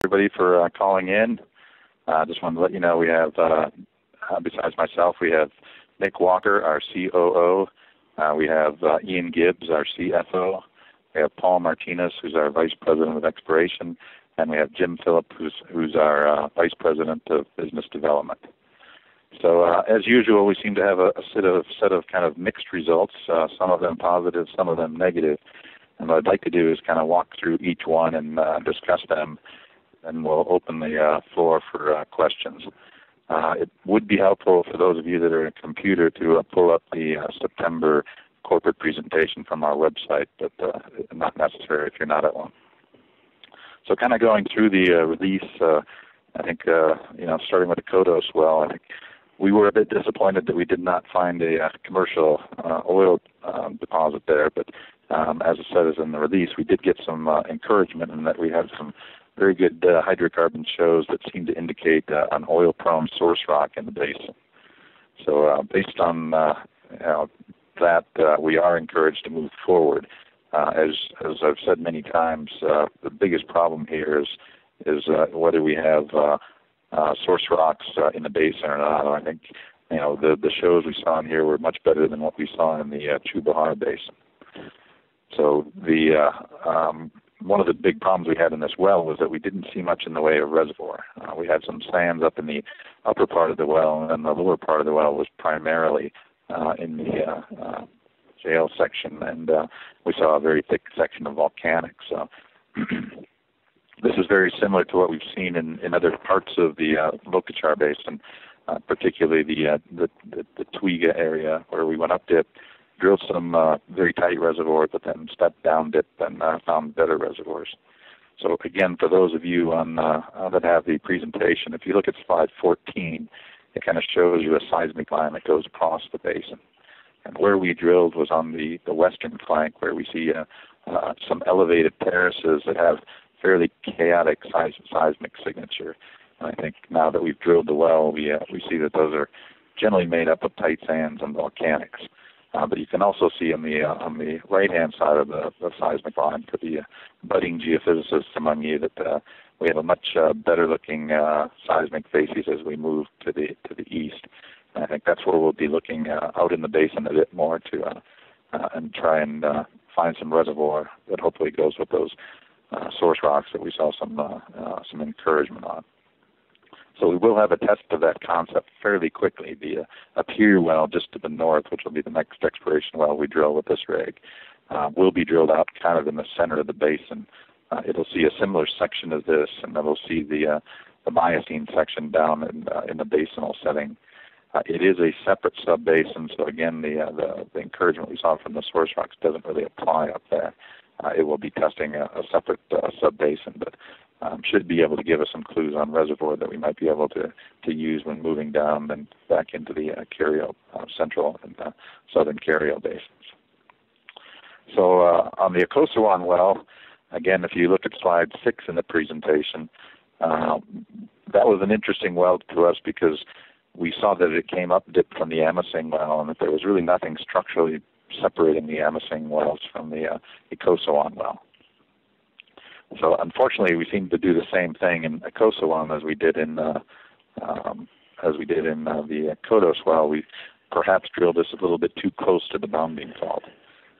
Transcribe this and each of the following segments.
everybody for calling in. Just wanted to let you know we have, besides myself, we have Nick Walker, our COO. We have Ian Gibbs, our CFO. We have Paul Martinez, who's our Vice President of Exploration. And we have Jim Phillip, who's our Vice President of Business Development. So as usual, we seem to have a set of kind of mixed results, some of them positive, some of them negative. And what I'd like to do is kind of walk through each one and discuss them, and we'll open the floor for questions. It would be helpful for those of you that are on a computer to pull up the September corporate presentation from our website, but not necessary if you're not at one. So kind of going through the release, I think, starting with the Kodos well, I think we were a bit disappointed that we did not find a commercial oil deposit there, but as it says in the release, we did get some encouragement in that we had some very good hydrocarbon shows that seem to indicate an oil-prone source rock in the basin. So based on that, we are encouraged to move forward. As I've said many times, the biggest problem here is whether we have source rocks in the basin or not. I think the shows we saw in here were much better than what we saw in the Chubahar Basin. So the one of the big problems we had in this well was that we didn't see much in the way of reservoir. We had some sands up in the upper part of the well, and then the lower part of the well was primarily in the shale section, and we saw a very thick section of volcanic. So this is very similar to what we've seen in other parts of the Lokachuar Basin, particularly the Twiga area, where we went up dip, drilled some very tight reservoirs, but then stepped down dip and found better reservoirs. So again, for those of you that have the presentation, if you look at slide 14, it kind of shows you a seismic line that goes across the basin. And where we drilled was on the western flank, where we see some elevated terraces that have fairly chaotic seismic signature. And I think now that we've drilled the well, we see that those are generally made up of tight sands and volcanics. But you can also see on the right-hand side of the seismic line, for the budding geophysicists among you, that we have a much better-looking seismic facies as we move to the east. And I think that's where we'll be looking out in the basin a bit more to and try and find some reservoir that hopefully goes with those source rocks that we saw some encouragement on. So we will have a test of that concept fairly quickly. The Appear well just to the north, which will be the next exploration well we drill with this rig, will be drilled out kind of in the center of the basin. It'll see a similar section of this, and then we'll see the Miocene section down in the basinal setting. It is a separate sub-basin, so again, the encouragement we saw from the source rocks doesn't really apply up there. It will be testing a separate sub-basin, but should be able to give us some clues on reservoir that we might be able to use when moving down and back into the Carriel, central and southern Carriel basins. So on the Akossawan well, again, if you look at slide 6 in the presentation, that was an interesting well to us because we saw that it came up dip from the Amasing well, and that there was really nothing structurally separating the Amasing wells from the Akossawan well. So unfortunately, we seem to do the same thing in Akossawan as we did in the Kodos well. We perhaps drilled this a little bit too close to the bounding fault.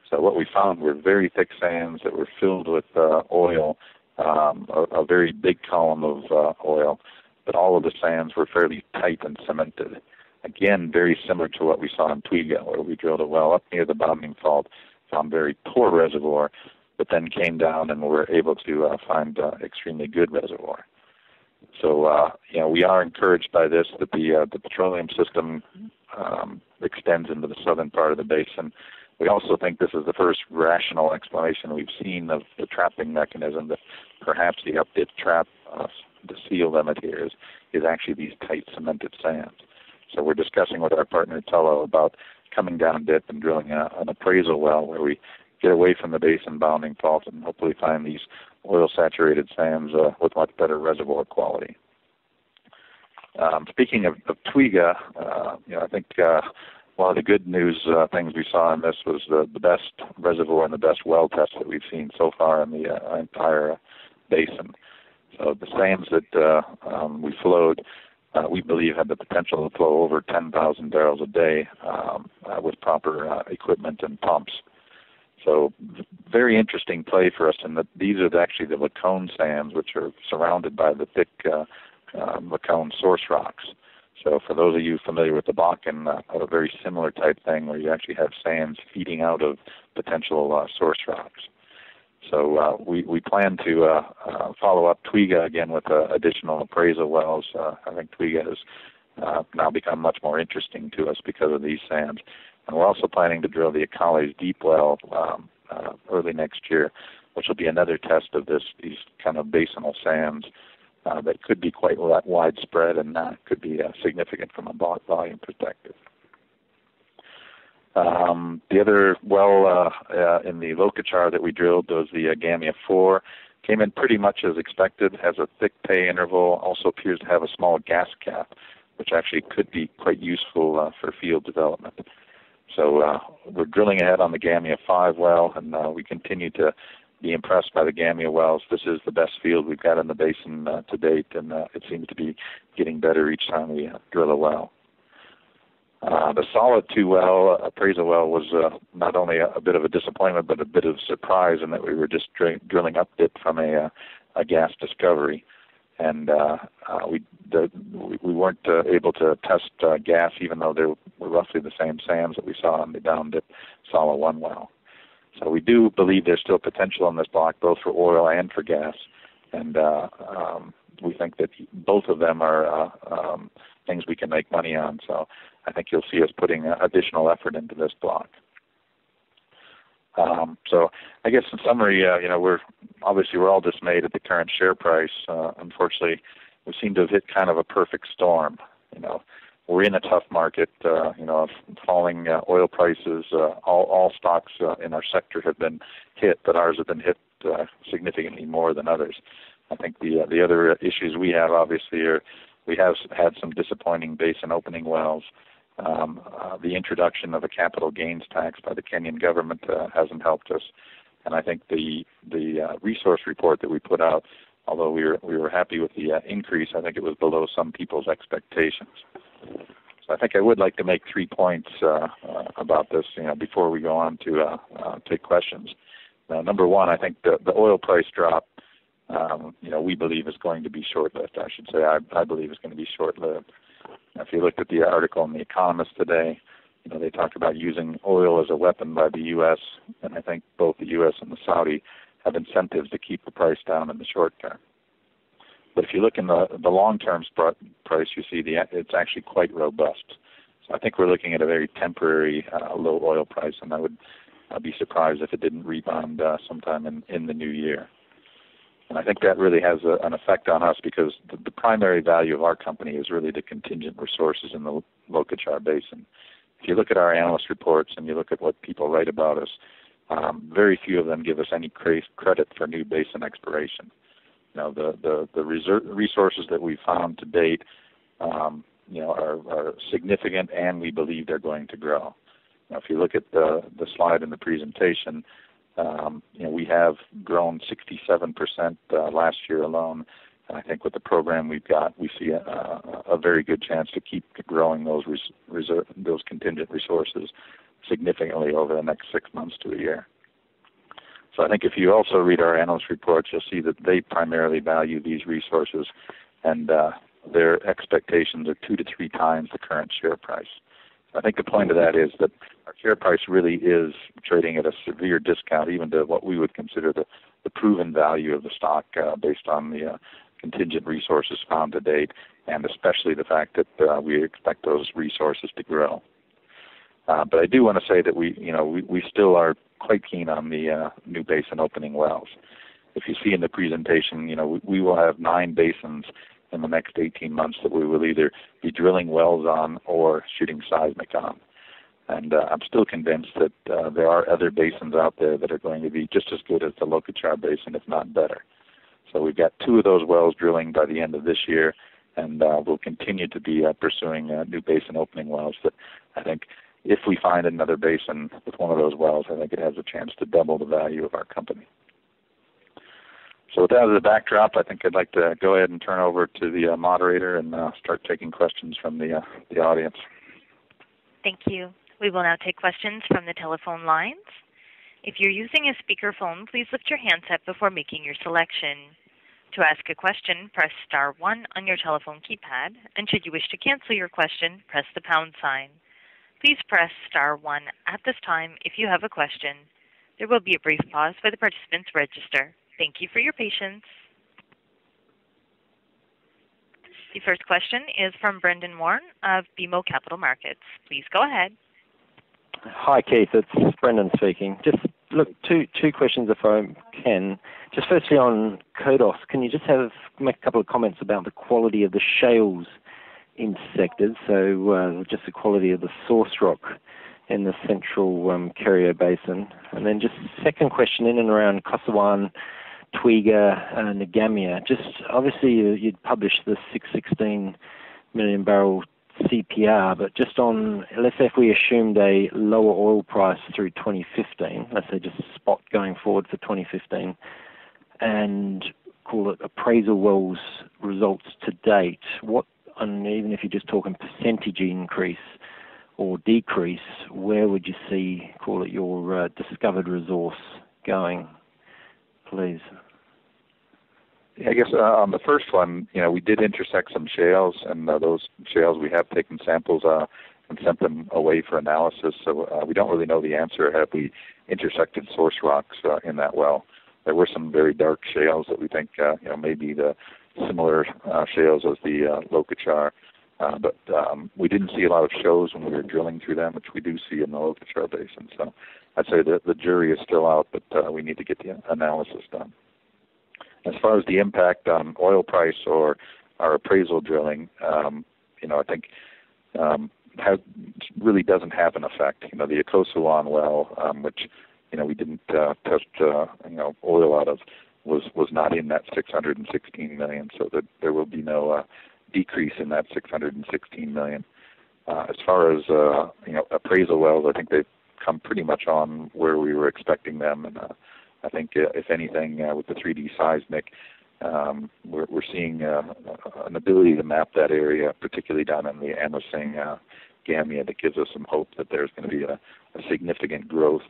So what we found were very thick sands that were filled with oil, a very big column of oil, but all of the sands were fairly tight and cemented. Again, very similar to what we saw in Twiga, where we drilled a well up near the bounding fault, found very poor reservoir, but then came down and were able to find extremely good reservoir. So, we are encouraged by this, that the petroleum system extends into the southern part of the basin. We also think this is the first rational explanation we've seen of the trapping mechanism, that perhaps the up-dip trap, the seal limit here is actually these tight cemented sands. So we're discussing with our partner Tullow about coming down dip and drilling an appraisal well where we get away from the basin bounding fault and hopefully find these oil-saturated sands with much better reservoir quality. Speaking of Twiga, I think one of the good news things we saw in this was the best reservoir and the best well test that we've seen so far in the entire basin. So the sands that we flowed, we believe had the potential to flow over 10,000 barrels a day with proper equipment and pumps. So very interesting play for us, and these are actually the Lacone sands, which are surrounded by the thick Lacone source rocks. So for those of you familiar with the Bakken, a very similar type thing where you actually have sands feeding out of potential source rocks. So we plan to follow up Twiga again with additional appraisal wells. I think Twiga has now become much more interesting to us because of these sands. And we're also planning to drill the Acales deep well early next year, which will be another test of these kind of basinal sands that could be quite widespread and could be significant from a volume perspective. The other well in the Locachar that we drilled was the Gamia 4. Came in pretty much as expected, has a thick pay interval, also appears to have a small gas cap, which actually could be quite useful for field development. So we're drilling ahead on the Gamia 5 well, and we continue to be impressed by the Gamia wells. This is the best field we've got in the basin to date, and it seems to be getting better each time we drill a well. The Solid 2 well, appraisal well, was not only a bit of a disappointment, but a bit of surprise in that we were just drilling up dip from a gas discovery. And we weren't able to test gas, even though they were roughly the same sands that we saw on the down dip Solid 1 well. So we do believe there's still potential in this block, both for oil and for gas. And we think that both of them are things we can make money on. So I think you'll see us putting additional effort into this block. So I guess in summary, we're all dismayed at the current share price. Unfortunately, we seem to have hit kind of a perfect storm. We're in a tough market. Falling oil prices. All stocks in our sector have been hit, but ours have been hit significantly more than others. I think the other issues we have obviously are we have had some disappointing basin opening wells. The introduction of a capital gains tax by the Kenyan government hasn't helped us, and I think the resource report that we put out, although we were happy with the increase, I think it was below some people's expectations. So I think I would like to make 3 points about this, before we go on to take questions. Number one, I think the oil price drop, we believe is going to be short-lived. I should say I believe is going to be short-lived. If you looked at the article in The Economist today, they talked about using oil as a weapon by the U.S., and I think both the U.S. and the Saudi have incentives to keep the price down in the short term. But if you look in the long-term price, you see it's actually quite robust. So I think we're looking at a very temporary low oil price, and I would be surprised if it didn't rebound sometime in the new year. And I think that really has an effect on us because the primary value of our company is really the contingent resources in the Locachar Basin. If you look at our analyst reports and you look at what people write about us, very few of them give us any credit for new basin exploration. The resources that we've found to date, are significant, and we believe they're going to grow. Now, if you look at the slide in the presentation, we have grown 67% last year alone. And I think with the program we've got, we see a very good chance to keep growing those contingent resources significantly over the next 6 months to a year. So I think if you also read our analyst reports, you'll see that they primarily value these resources, and their expectations are 2 to 3 times the current share price. I think the point of that is that our share price really is trading at a severe discount, even to what we would consider the proven value of the stock based on the contingent resources found to date, and especially the fact that we expect those resources to grow. But I do want to say that we still are quite keen on the new basin opening wells. If you see in the presentation, we will have 9 basins in the next 18 months that we will either be drilling wells on or shooting seismic on. And I'm still convinced that there are other basins out there that are going to be just as good as the Locachar Basin, if not better. So we've got 2 of those wells drilling by the end of this year, and we'll continue to be pursuing new basin opening wells that I think if we find another basin with one of those wells, I think it has a chance to double the value of our company. So with that as a backdrop, I think I'd like to go ahead and turn over to the moderator and start taking questions from the audience. Thank you. We will now take questions from the telephone lines. If you're using a speakerphone, please lift your handset before making your selection. To ask a question, press star 1 on your telephone keypad, and should you wish to cancel your question, press the pound sign. Please press star 1 at this time if you have a question. There will be a brief pause for the participants register. Thank you for your patience. The first question is from Brendan Warren of BMO Capital Markets. Please go ahead. Hi, Keith. It's Brendan speaking. Just look, two questions if I can. Just firstly on Kodos, can you just make a couple of comments about the quality of the shales intersected, so just the quality of the source rock in the central Kerio Basin. And then just second question in and around Kosawan, Twiga, Ngamia. Just obviously you'd published the 616 million barrel CPR, but just on, let's say if we assumed a lower oil price through 2015, let's say just spot going forward for 2015, and call it appraisal wells results to date, and even if you're just talking percentage increase or decrease, where would you see, call it your discovered resource going, please? I guess on the first one, we did intersect some shales, and those shales we have taken samples and sent them away for analysis. So we don't really know the answer. Have we intersected source rocks in that well? There were some very dark shales that we think maybe the similar shales as the Lokachuar, but we didn't see a lot of shows when we were drilling through them, which we do see in the Lokachuar Basin. So I'd say that the jury is still out, but we need to get the analysis done. As far as the impact on oil price or our appraisal drilling, I think really doesn't have an effect. The Kosawan well, which we didn't test oil out of, was not in that 616 million, so that there will be no decrease in that 616 million. As far as appraisal wells, I think they've come pretty much on where we were expecting them, and I think, if anything, with the 3D seismic, we're seeing an ability to map that area, particularly down in the Anosing Gamia, that gives us some hope that there's going to be a significant growth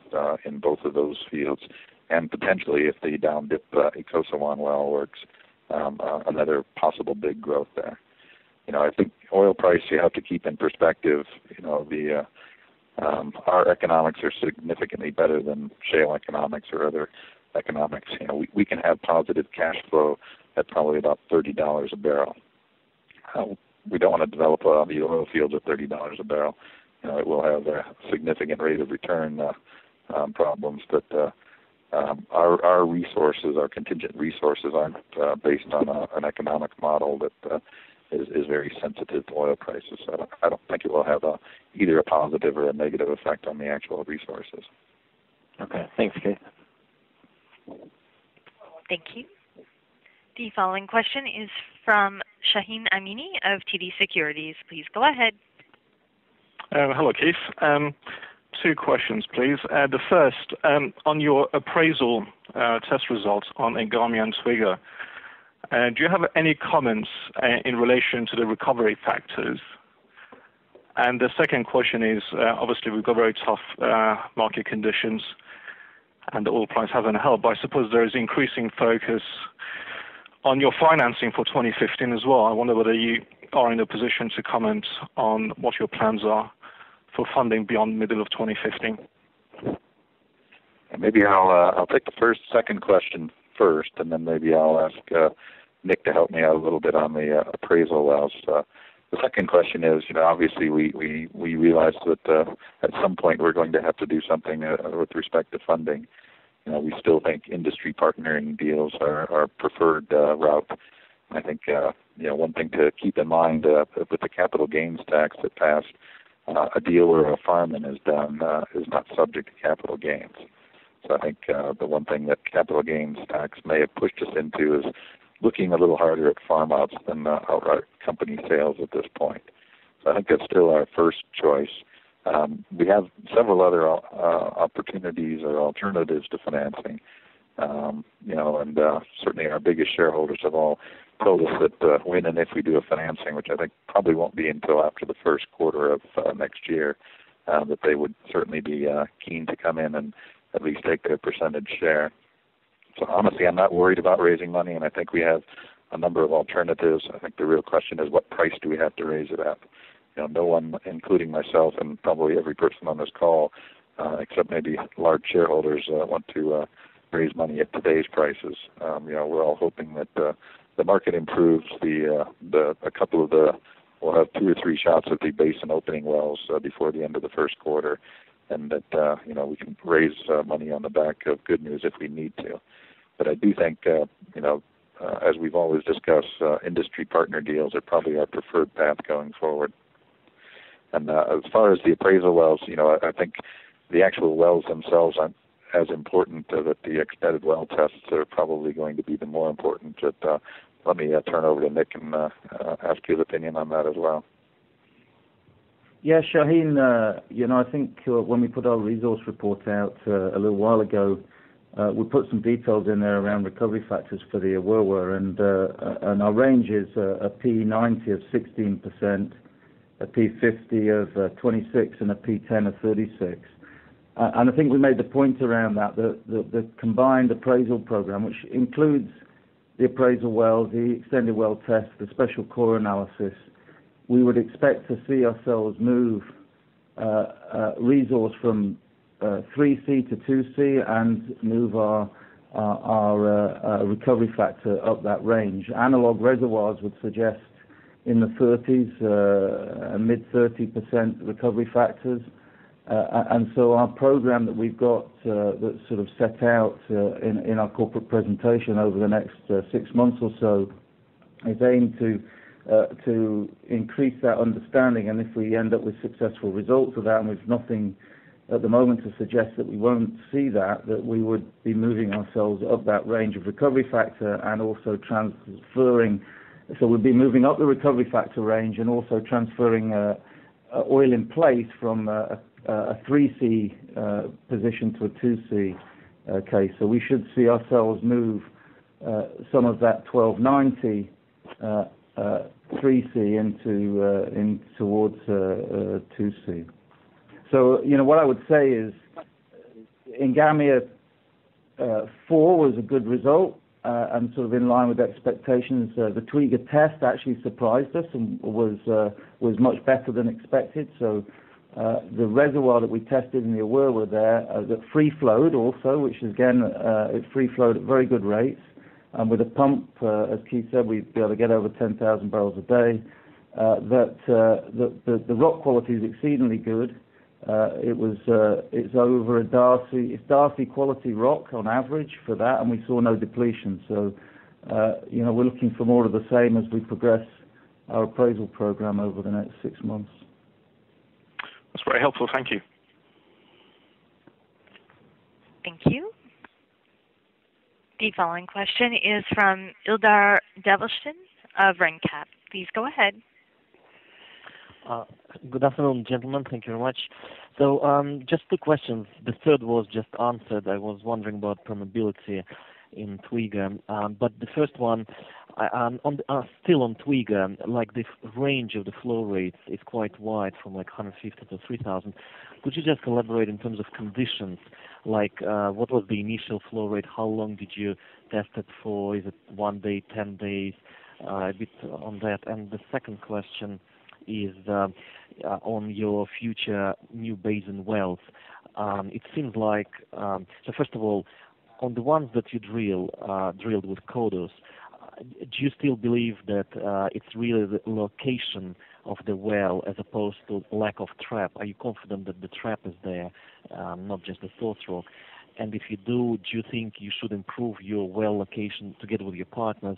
in both of those fields, and potentially, if the down dip Kosawan well works, another possible big growth there. I think oil price you have to keep in perspective. Our economics are significantly better than shale economics or other economics. We can have positive cash flow at probably about $30 a barrel. We don't want to develop the oil fields at $30 a barrel. It will have a significant rate of return problems, but our resources, our contingent resources, aren't based on an economic model that is very sensitive to oil prices. So I don't think it will have either a positive or a negative effect on the actual resources. Okay, thanks, Keith. Thank you. The following question is from Shaheen Amini of TD Securities. Please go ahead. Hello, Keith. Two questions, please. The first, on your appraisal test results on Ngamia and Twiga, do you have any comments in relation to the recovery factors? And the second question is, obviously we've got very tough market conditions and the oil price hasn't helped, but I suppose there is increasing focus on your financing for 2015 as well. I wonder whether you are in a position to comment on what your plans are for funding beyond middle of 2015. Maybe I'll take the second question first, and then maybe I'll ask Nick to help me out a little bit on the appraisal wells. The second question is, obviously we realized that at some point we're going to have to do something with respect to funding. We still think industry partnering deals are our preferred route. I think one thing to keep in mind with the capital gains tax that passed, a deal where a farm-in is done is not subject to capital gains. So I think the one thing that capital gains tax may have pushed us into is looking a little harder at farm-outs than outright company sales at this point. So I think that's still our first choice. We have several other opportunities or alternatives to financing. And certainly our biggest shareholders have all told us that when and if we do a financing, which I think probably won't be until after the first quarter of next year, that they would certainly be keen to come in and at least take a percentage share. So honestly, I'm not worried about raising money, and I think we have a number of alternatives. I think the real question is, what price do we have to raise it at? No one, including myself and probably every person on this call, except maybe large shareholders, want to raise money at today's prices. We're all hoping that the market improves. A couple of we'll have 2 or 3 shots at the basin opening wells before the end of the first quarter, and that we can raise money on the back of good news if we need to. But I do think as we've always discussed, industry partner deals are probably our preferred path going forward. And as far as the appraisal wells, I think the actual wells themselves aren't as important. That the extended well tests are probably going to be the more important. But let me turn over to Nick and ask his opinion on that as well. Yeah, Shaheen, I think when we put our resource report out a little while ago, we put some details in there around recovery factors for the Awurwa, and our range is a P90 of 16%, a P50 of 26, and a P10 of 36. And I think we made the point around that the combined appraisal program, which includes the appraisal wells, the extended well test, the special core analysis, we would expect to see ourselves move resource from 3C to 2C and move our recovery factor up that range. Analog reservoirs would suggest in the 30s, mid 30% recovery factors. And so our program that we've got that's sort of set out in our corporate presentation over the next 6 months or so is aimed to increase that understanding. And if we end up with successful results of that, and we've nothing at the moment to suggest that we won't see that we would be moving ourselves up that range of recovery factor and also transferring. So we'd be moving up the recovery factor range and also transferring oil in place from a 3C position to a 2C case. So we should see ourselves move some of that 1290 3C in towards 2C. So what I would say is Ngamia 4 was a good result and sort of in line with expectations. The Twiga test actually surprised us and was much better than expected. So the reservoir that we tested in the Awurwa there that free flowed also, which again it free flowed at very good rates. And with a pump, as Keith said, we'd be able to get over 10,000 barrels a day. The rock quality is exceedingly good. It's over it's Darcy quality rock on average for that, and we saw no depletion. So, we're looking for more of the same as we progress our appraisal program over the next 6 months. That's very helpful. Thank you. Thank you. The following question is from Ildar Develshin of RenCap. Please go ahead. Good afternoon, gentlemen. Thank you very much. So just 2 questions. The third was just answered. I was wondering about permeability in Twiga. But the first one, still on Twiga, like the range of the flow rates is quite wide from like 150 to 3,000. Could you just elaborate in terms of conditions? Like what was the initial flow rate? How long did you test it for? Is it 1 day, 10 days? A bit on that. And the second question is on your future new basin wells. It seems like, so first of all, on the ones that you drilled with CODOS, do you still believe that it's really the location of the well as opposed to lack of trap? Are you confident that the trap is there, not just the source rock? And if you do you think you should improve your well location together with your partners,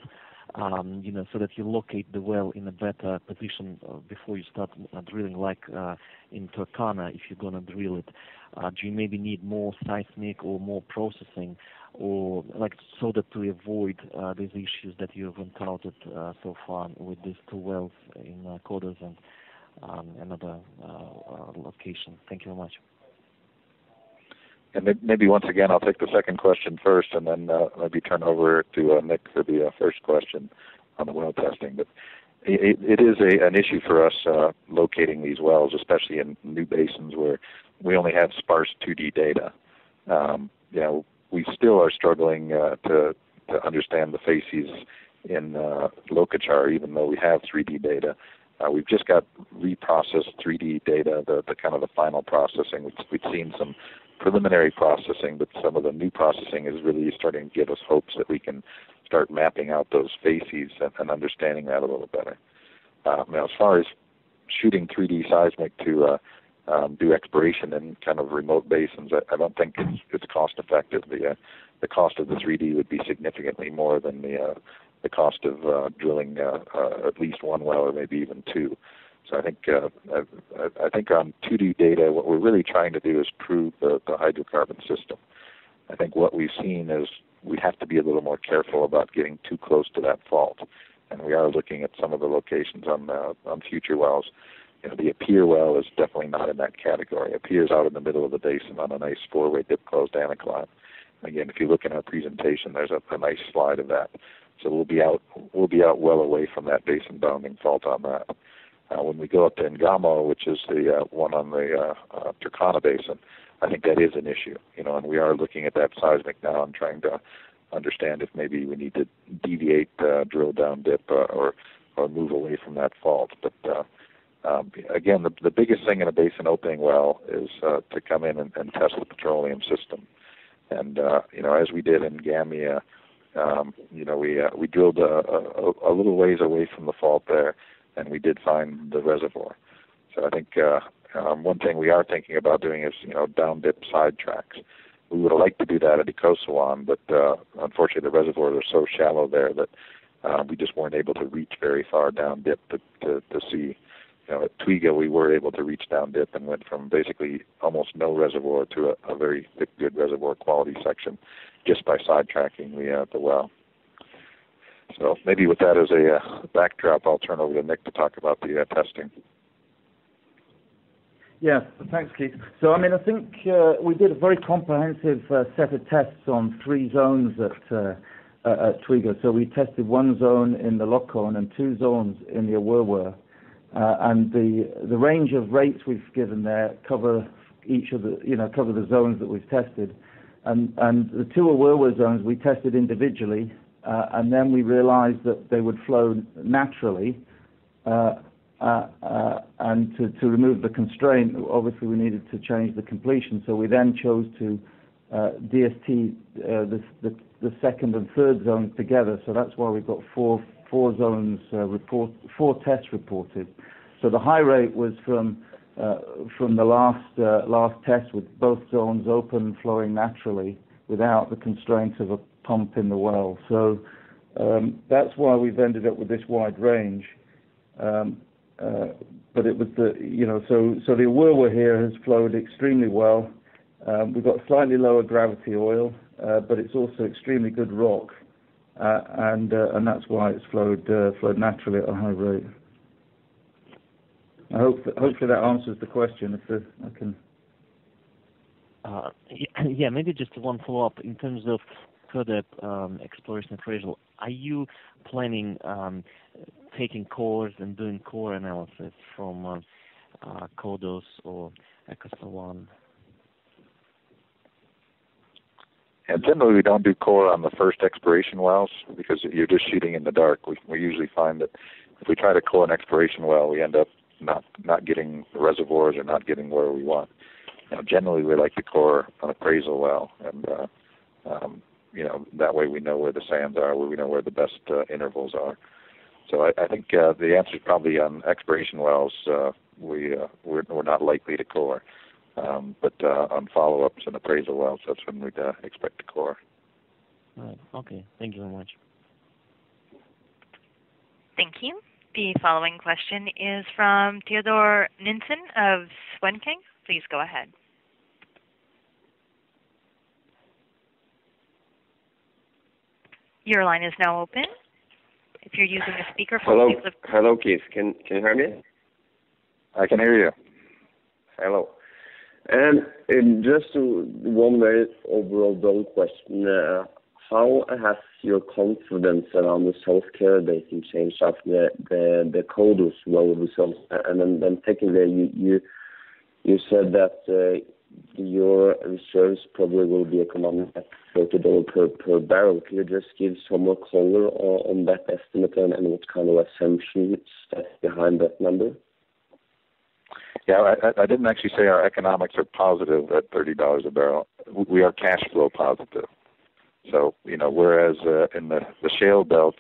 so that you locate the well in a better position before you start drilling, like in Turkana, if you're going to drill it? Do you maybe need more seismic or more processing, or like so that to avoid these issues that you have encountered so far with these 2 wells in CODOS and another location? Thank you very much. And maybe once again, I'll take the second question first, and then maybe turn over to Nick for the first question on the well testing. But it is an issue for us locating these wells, especially in new basins where we only have sparse 2D data. We still are struggling to understand the facies in Lokachar, even though we have 3D data. We've just got reprocessed 3D data, the kind of the final processing. We've seen some preliminary processing, but some of the new processing is really starting to give us hopes that we can start mapping out those facies and understanding that a little better. Now, as far as shooting 3D seismic to do exploration in kind of remote basins, I don't think it's cost effective. The cost of the 3D would be significantly more than the cost of drilling at least one well or maybe even two. So I think on 2D data, what we're really trying to do is prove the hydrocarbon system. I think what we've seen is we have to be a little more careful about getting too close to that fault, and we are looking at some of the locations on future wells. The Appear well is definitely not in that category. Appear is out in the middle of the basin on a nice four-way dip-closed anticline. Again, if you look in our presentation, there's a nice slide of that. So we'll be out well away from that basin-bounding fault on that. When we go up to Ngamo, which is the one on the Turkana Basin, I think that is an issue, and we are looking at that seismic now and trying to understand if maybe we need to deviate, drill down dip, or move away from that fault. But again, the biggest thing in a basin opening well is to come in and test the petroleum system. And as we did in Gambia, we drilled a little ways away from the fault there, and we did find the reservoir. So I think one thing we are thinking about doing is, down dip side tracks. We would have liked to do that at Ikosuan, but unfortunately the reservoirs are so shallow there that we just weren't able to reach very far down dip to see. At Twiga we were able to reach down dip and went from basically almost no reservoir to a very good reservoir quality section just by sidetracking the well. So maybe with that as a backdrop, I'll turn over to Nick to talk about the testing. Yeah, thanks, Keith. So, I think we did a very comprehensive set of tests on 3 zones at Twiga. So we tested 1 zone in the Lokon and 2 zones in the Awurwa. And the range of rates we've given there cover each of cover the zones that we've tested. And the 2 Awurwa zones we tested individually, and then we realized that they would flow naturally. And to remove the constraint, obviously we needed to change the completion. So we then chose to DST the second and third zones together. So that's why we've got four zones 4 tests reported. So the high rate was from the last test with both zones open, flowing naturally without the constraints of a pump in the well. So that's why we've ended up with this wide range. But it was so the Awurwa here has flowed extremely well. We've got slightly lower gravity oil, but it's also extremely good rock, and that's why it's flowed naturally at a high rate. Hopefully that answers the question. If I can. Yeah, maybe just one follow-up in terms of further exploration appraisal. Are you planning taking cores and doing core analysis from Kodos or Ikosuan? And generally we don't do core on the first exploration wells because you're just shooting in the dark. We usually find that if we try to core an exploration well, we end up not getting the reservoirs or not getting where we want. Generally we like to core an appraisal well, and that way we know where the sands are, we know where the best intervals are. So I think the answer is probably on exploration wells. We're not likely to core, but on follow-ups and appraisal wells, that's when we'd expect to core. Right. Okay. Thank you very much. Thank you. The following question is from Theodore Ninsen of Swenking. Please go ahead. Your line is now open. If you're using a speakerphone, please lift. Hello, Keith. Can you hear me? I can hear you. Hello. And just one very overall dull question. How has your confidence around the South Carrier Basin changed after the CODOS well results? And then secondly, you said that your reserves probably will be economic at $30 per barrel. Can you just give some more color on that estimate and what kind of assumptions that's behind that number? Yeah, I didn't actually say our economics are positive at $30 a barrel. We are cash flow positive. So, whereas in the shale belt,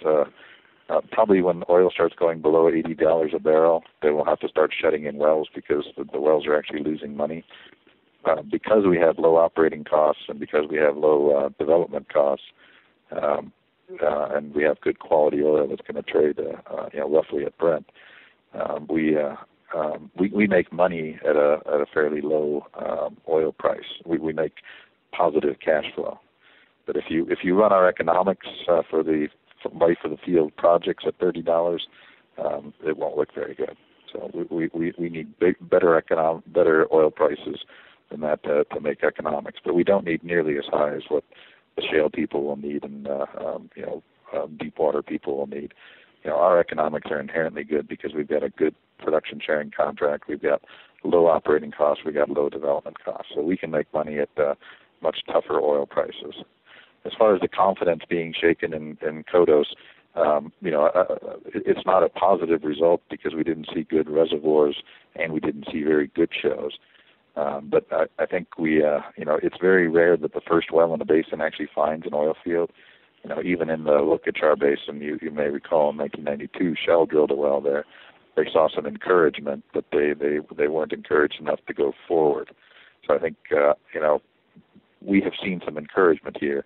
probably when oil starts going below $80 a barrel, they will have to start shutting in wells because the wells are actually losing money. Because we have low operating costs and because we have low development costs, and we have good quality oil that's going to trade, roughly at Brent, we make money at a fairly low oil price. We make positive cash flow. But if you run our economics for the life of the field projects at $30, it won't look very good. So we need better oil prices than that to make economics. But we don't need nearly as high as what the shale people will need and deep water people will need. Our economics are inherently good because we've got a good production sharing contract. We've got low operating costs. We've got low development costs. So we can make money at much tougher oil prices. As far as the confidence being shaken in CODOS, it's not a positive result because we didn't see good reservoirs and we didn't see very good shows. But I think it's very rare that the first well in the basin actually finds an oil field. Even in the Lokachar Basin, you may recall in 1992, Shell drilled a well there. They saw some encouragement, but they weren't encouraged enough to go forward. So I think, we have seen some encouragement here,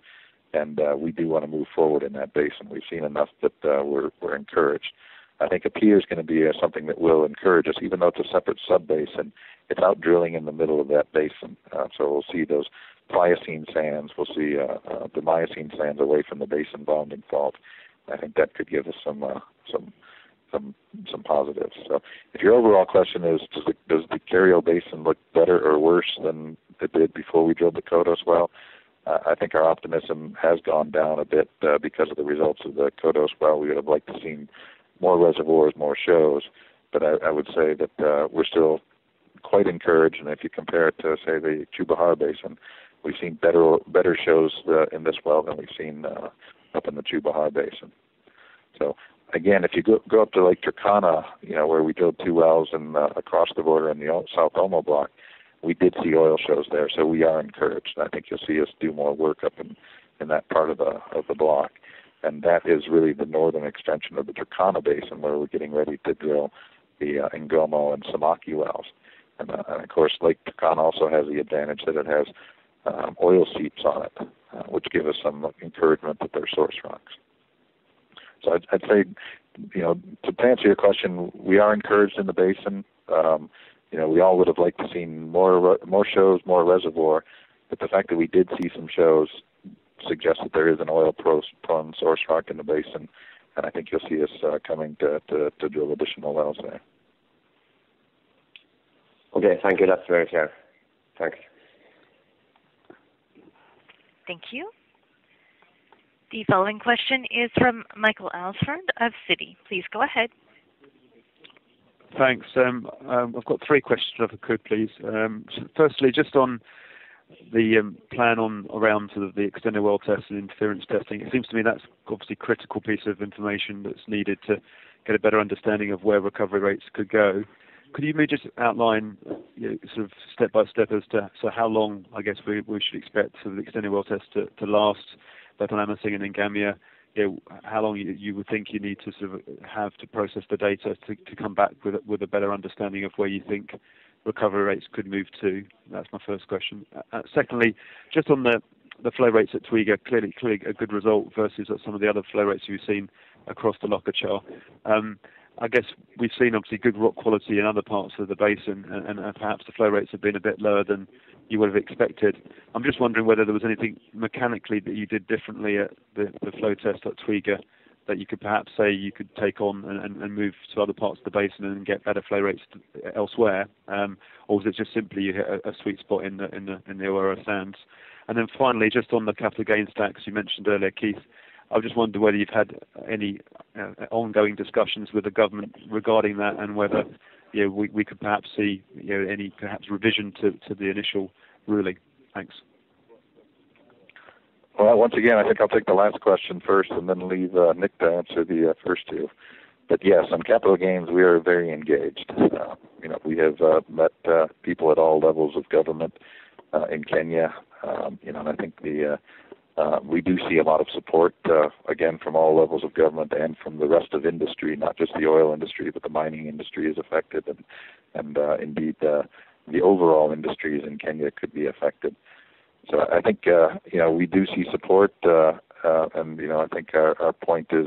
and we do want to move forward in that basin. We've seen enough that we're encouraged. I think Apia is going to be something that will encourage us, even though it's a separate sub-basin. It's out drilling in the middle of that basin. So we'll see those Pliocene sands. We'll see the Miocene sands away from the basin bounding fault. I think that could give us some positives. So if your overall question is, does the Carrier Basin look better or worse than it did before we drilled the CODOS well? I think our optimism has gone down a bit because of the results of the CODOS well. We would have liked to see more reservoirs, more shows, but I would say that we're still quite encouraged. And if you compare it to, say, the Chubahar Basin, we've seen better shows in this well than we've seen up in the Chubahar Basin. So again, if you go up to Lake Turkana, where we drilled 2 wells and across the border in the South Omo block, we did see oil shows there, so we are encouraged. I think you'll see us do more work up in that part of the block, and that is really the northern extension of the Turkana Basin, where we're getting ready to drill the Ngomo and Samaki wells. And of course, Lake Turkana also has the advantage that it has oil seeps on it, which give us some encouragement that they're source rocks. So I'd say, to answer your question, we are encouraged in the basin. We all would have liked to see more shows, more reservoir, but the fact that we did see some shows suggests that there is an oil-prone source rock in the basin, and I think you'll see us coming to drill additional wells there. Okay, thank you. That's very clear. Thanks. Thank you. The following question is from Michael Alsford of Citi. Please go ahead. Thanks. I've got 3 questions, if I could, please. Firstly, just on the plan around sort of the extended well test and interference testing, it seems to me that's obviously a critical piece of information that's needed to get a better understanding of where recovery rates could go. Could you maybe just outline, sort of step by step as to how long, I guess, we should expect sort of the extended well test to last, both on Amazing and Ngamia? How long you would think you need to sort of have to process the data to come back with a better understanding of where you think recovery rates could move to? That's my first question. Secondly, just on the flow rates at Twiga, clearly a good result versus some of the other flow rates you've seen across the Lokachar. I guess we've seen obviously good rock quality in other parts of the basin, and perhaps the flow rates have been a bit lower than you would have expected. I'm just wondering whether there was anything mechanically that you did differently at the flow test at Twiga that you could perhaps say you could take on and move to other parts of the basin and get better flow rates elsewhere, or was it just simply you hit a sweet spot in the Ora sands? And then finally, just on the capital gains tax you mentioned earlier, Keith, I just wondered whether you've had any ongoing discussions with the government regarding that, and whether we could perhaps see any perhaps revision to the initial ruling. Thanks. Well, once again, I think I'll take the last question first and then leave Nick to answer the first two. But yes, on capital gains, we are very engaged. We have met people at all levels of government in Kenya. And I think we do see a lot of support, again, from all levels of government and from the rest of industry, not just the oil industry, but the mining industry is affected, and indeed the overall industries in Kenya could be affected. So I think, we do see support, and, I think our point is,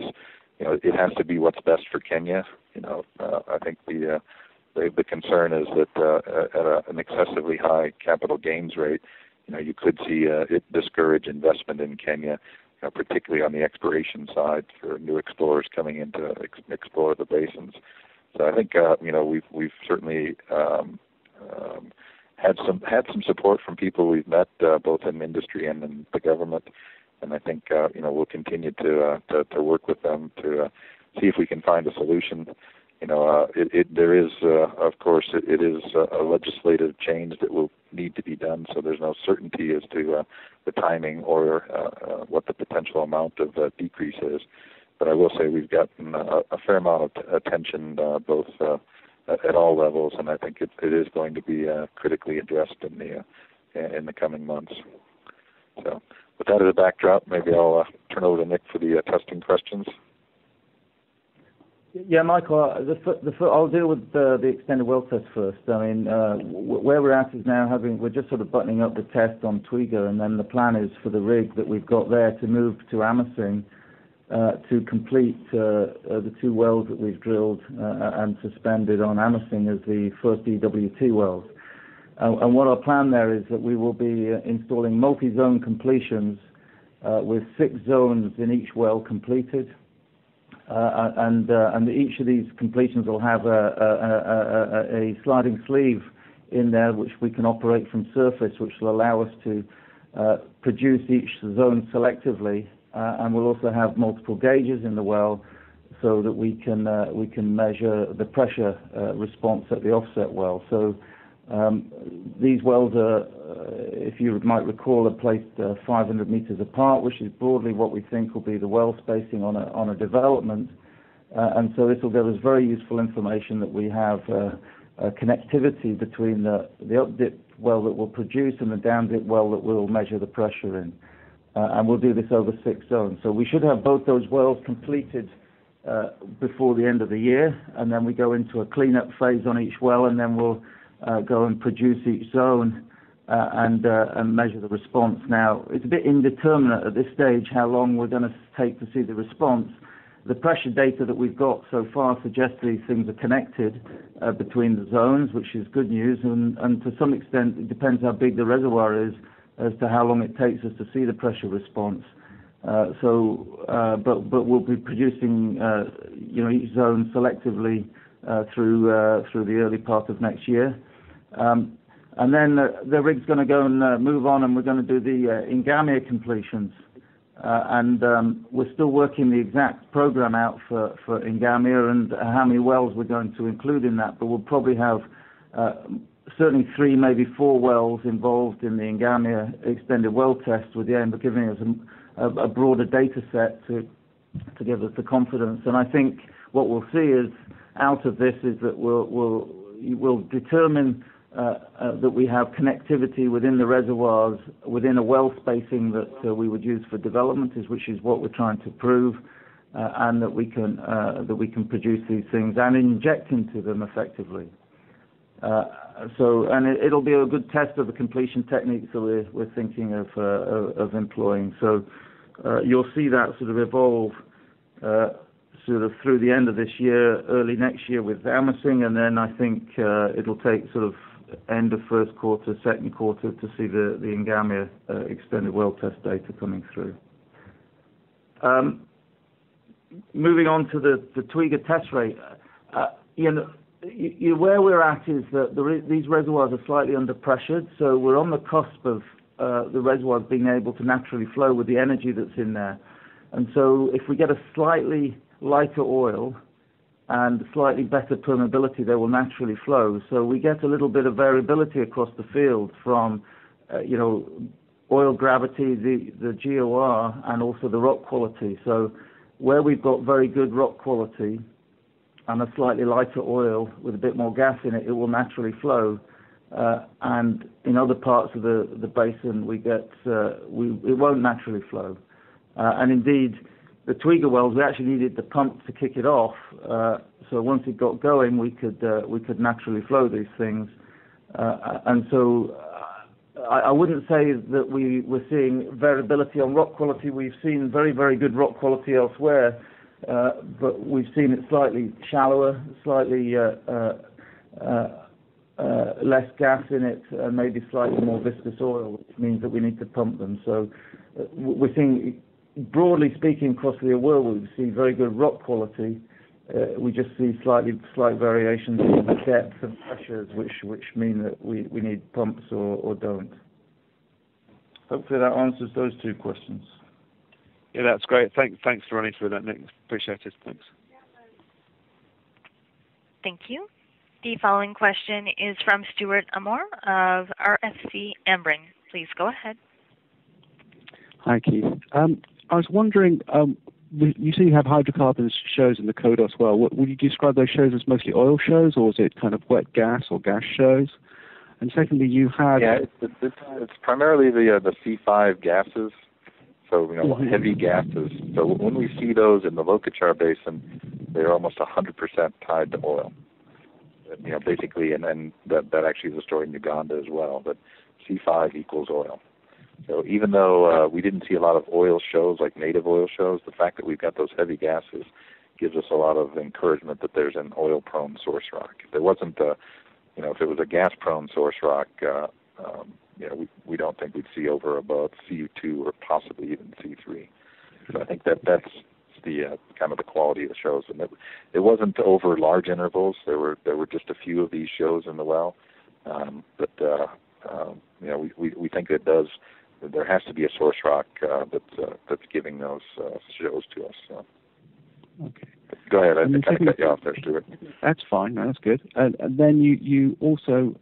it has to be what's best for Kenya. I think the concern is that at an excessively high capital gains rate, you could see it discourage investment in Kenya, particularly on the exploration side for new explorers coming in to explore the basins. So I think, we've certainly had some support from people we've met, both in industry and in the government, and I think we'll continue to work with them to see if we can find a solution. There is, of course, it is a legislative change that will need to be done, so there's no certainty as to the timing or what the potential amount of decrease is. But I will say we've gotten a fair amount of attention, both at all levels, and I think it is going to be critically addressed in the coming months. So, with that as a backdrop, maybe I'll turn over to Nick for the testing questions. Yeah, Michael, I'll deal with the extended well test first. I mean, where we're at is now we're just sort of buttoning up the test on Twiga, and then the plan is for the rig that we've got there to move to Amasing to complete the two wells that we've drilled and suspended on Amasing as the first EWT wells. And what our plan there is that we will be installing multi-zone completions with 6 zones in each well completed. And each of these completions will have a sliding sleeve in there which we can operate from surface, which will allow us to produce each zone selectively, and we'll also have multiple gauges in the well so that we can measure the pressure response at the offset well. So these wells are, if you might recall, are placed 500 meters apart, which is broadly what we think will be the well spacing on a development. And so this will give us very useful information that we have connectivity between the up-dip well that will produce and the down-dip well that will measure the pressure in. And we'll do this over 6 zones. So we should have both those wells completed before the end of the year, and then we go into a cleanup phase on each well, and then we'll go and produce each zone and measure the response. Now, it's a bit indeterminate at this stage how long we're going to take to see the response. The pressure data that we've got so far suggests these things are connected between the zones, which is good news, and to some extent it depends how big the reservoir is as to how long it takes us to see the pressure response. But we'll be producing each zone selectively through the early part of next year. And then the rig's going to go and move on, and we're going to do the Ingamia completions. And we're still working the exact program out for Ingamia and how many wells we're going to include in that. But we'll probably have certainly 3, maybe 4 wells involved in the Ingamia extended well test, with the aim of giving us a broader data set to give us the confidence. And I think what we'll see is out of this is that we'll determine that we have connectivity within the reservoirs, within a well spacing that we would use for development, which is what we're trying to prove, and that we can produce these things and inject into them effectively. It'll be a good test of the completion techniques that we're thinking of employing. So you'll see that sort of evolve sort of through the end of this year, early next year with Amasing, and then I think it'll take sort of end of first quarter, second quarter to see the Ingamia extended well test data coming through. moving on to the Twiga test rate, where we're at is that these reservoirs are slightly under pressured, so we're on the cusp of the reservoirs being able to naturally flow with the energy that's in there. And so if we get a slightly lighter oil and slightly better permeability, they will naturally flow. So we get a little bit of variability across the field from, oil gravity, the GOR, and also the rock quality. So where we've got very good rock quality and a slightly lighter oil with a bit more gas in it, it will naturally flow. And in other parts of the basin, it won't naturally flow. And indeed, the Twiga wells, we actually needed the pump to kick it off. So once it got going, we could naturally flow these things. And so I wouldn't say that we were seeing variability on rock quality. We've seen very, very good rock quality elsewhere, but we've seen it slightly shallower, slightly less gas in it, and maybe slightly more viscous oil, which means that we need to pump them. So we're seeing, broadly speaking, across the world, we see very good rock quality. We just see slight variations in the depth and pressures, which mean that we need pumps or don't. Hopefully that answers those two questions. Yeah, that's great. Thanks for running through that, Nick. Appreciate it. Thanks. Thank you. The following question is from Stuart Amor of RFC Ambring. Please go ahead. Hi, Keith. I was wondering, you say you have hydrocarbons shows in the Kodos well. Would you describe those shows as mostly oil shows, or is it kind of wet gas or gas shows? And secondly, you had... Yeah, it's primarily the C5 gases, so heavy gases. So when we see those in the Lokochar Basin, they're almost 100% tied to oil. Basically, and then that actually is a story in Uganda as well, but C5 equals oil. So even though we didn't see a lot of oil shows, like native oil shows, the fact that we've got those heavy gases gives us a lot of encouragement that there's an oil-prone source rock. If there wasn't, if it was a gas-prone source rock, we don't think we'd see over above Cu2 or possibly even C3. So I think that's the kind of the quality of the shows, and it wasn't over large intervals. There were just a few of these shows in the well, but we think it does. There has to be a source rock that's giving those shows to us. So. Okay. Go ahead. I kind of cut you off there, Stuart. That's fine. That's good. And then you also,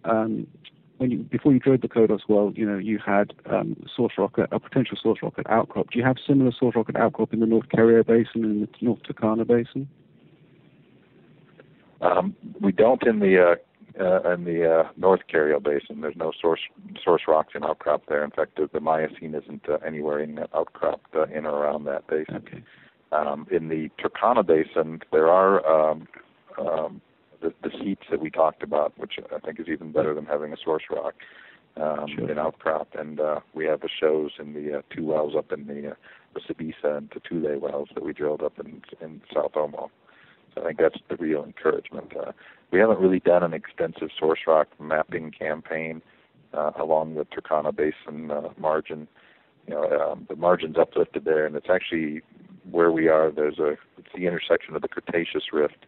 before you drilled the Kodos well, you had source rock, a potential source rock at outcrop. Do you have similar source rock at outcrop in the North Kerio Basin and the North Turkana Basin? We don't in the North Kerio Basin. There's no source rocks in outcrop there. In fact, the Miocene isn't anywhere in that outcrop in or around that basin. Okay. In the Turkana Basin, there are the seeps that we talked about, which I think is even better than having a source rock in outcrop. And we have the shows in the two wells up in the Sabisa and Tatule wells that we drilled up in South Omo. So I think that's the real encouragement. We haven't really done an extensive source rock mapping campaign along the Turkana Basin margin. The margin's uplifted there, and it's actually where we are. It's the intersection of the Cretaceous Rift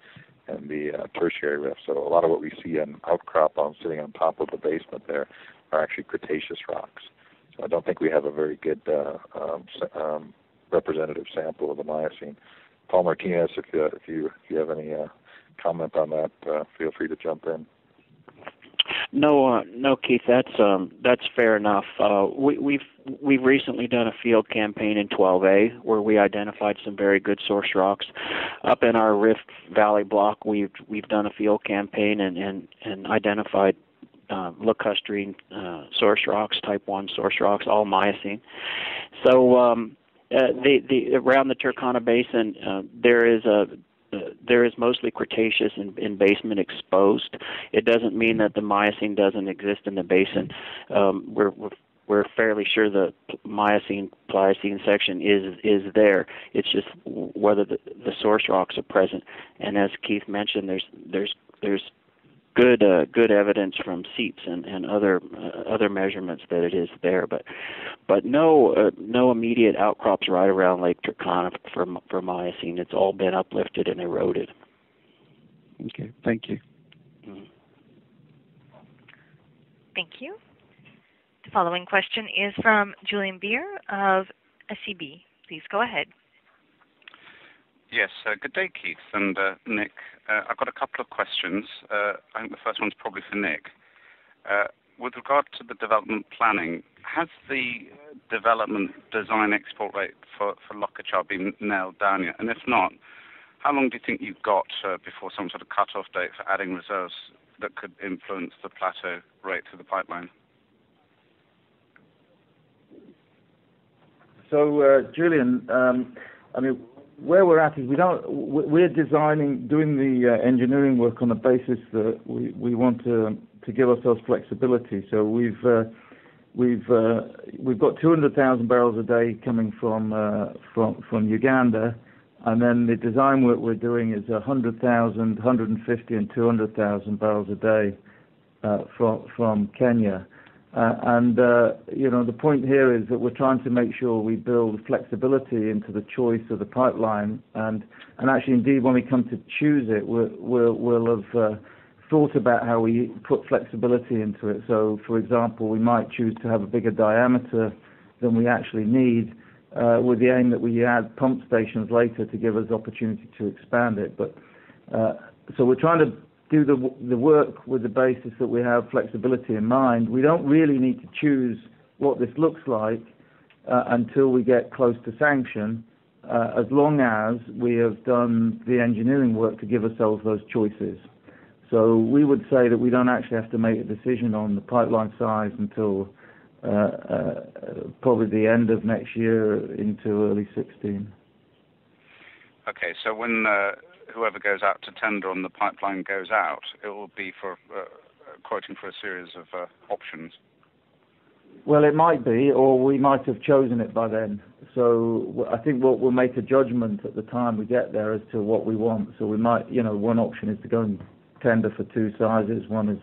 and the Tertiary Rift. So a lot of what we see in outcrop sitting on top of the basement there are actually Cretaceous rocks. So I don't think we have a very good representative sample of the Miocene. Paul Martinez, if you have any comment on that, feel free to jump in. No, Keith, that's fair enough. We've recently done a field campaign in 12A where we identified some very good source rocks. Up in our Rift Valley block, we've done a field campaign and identified lacustrine source rocks, type 1 source rocks, all Miocene. So around the Turkana Basin, there is mostly Cretaceous in basement exposed. It doesn't mean that the Miocene doesn't exist in the basin. We're fairly sure the Miocene-Pliocene section is there. It's just whether the source rocks are present. And as Keith mentioned, there's good evidence from seeps and other measurements that it is there, but no immediate outcrops right around Lake Turkana for Miocene. It's all been uplifted and eroded. Okay, thank you. Thank you. The following question is from Julian Beer of SCB. Please go ahead. Yes, good day, Keith and Nick. I've got a couple of questions. I think the first one's probably for Nick. With regard to the development planning, has the development design export rate for Lokacha been nailed down yet? And if not, how long do you think you've got before some sort of cut-off date for adding reserves that could influence the plateau rate through the pipeline? So, Julian, I mean, where we're at is we're doing the engineering work on the basis that we want to give ourselves flexibility. So we've got 200,000 barrels a day coming from Uganda, and then the design work we're doing is 100,000, 150, and 200,000 barrels a day from Kenya. The point here is that we're trying to make sure we build flexibility into the choice of the pipeline, and actually, indeed, when we come to choose it, we'll have thought about how we put flexibility into it. So, for example, we might choose to have a bigger diameter than we actually need, with the aim that we add pump stations later to give us opportunity to expand it. But so we're trying to do the work with the basis that we have flexibility in mind. We don't really need to choose what this looks like until we get close to sanction, as long as we have done the engineering work to give ourselves those choices. So we would say that we don't actually have to make a decision on the pipeline size until probably the end of next year into early 16. Okay, so when whoever goes out to tender on the pipeline goes out, it will be for quoting for a series of options. Well, it might be, or we might have chosen it by then. So I think we'll make a judgment at the time we get there as to what we want. So we might, one option is to go and tender for two sizes, one is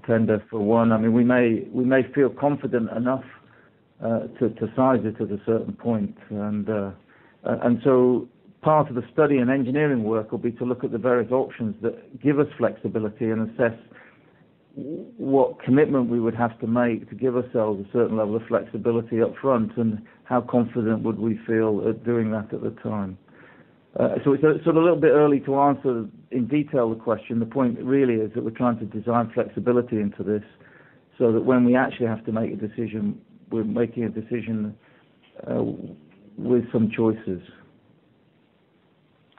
tender for one. I mean, we may feel confident enough to size it at a certain point, and so part of the study and engineering work will be to look at the various options that give us flexibility and assess what commitment we would have to make to give ourselves a certain level of flexibility up front, and how confident would we feel at doing that at the time. So it's sort of a little bit early to answer in detail the question. The point really is that we're trying to design flexibility into this so that when we actually have to make a decision, we're making a decision with some choices.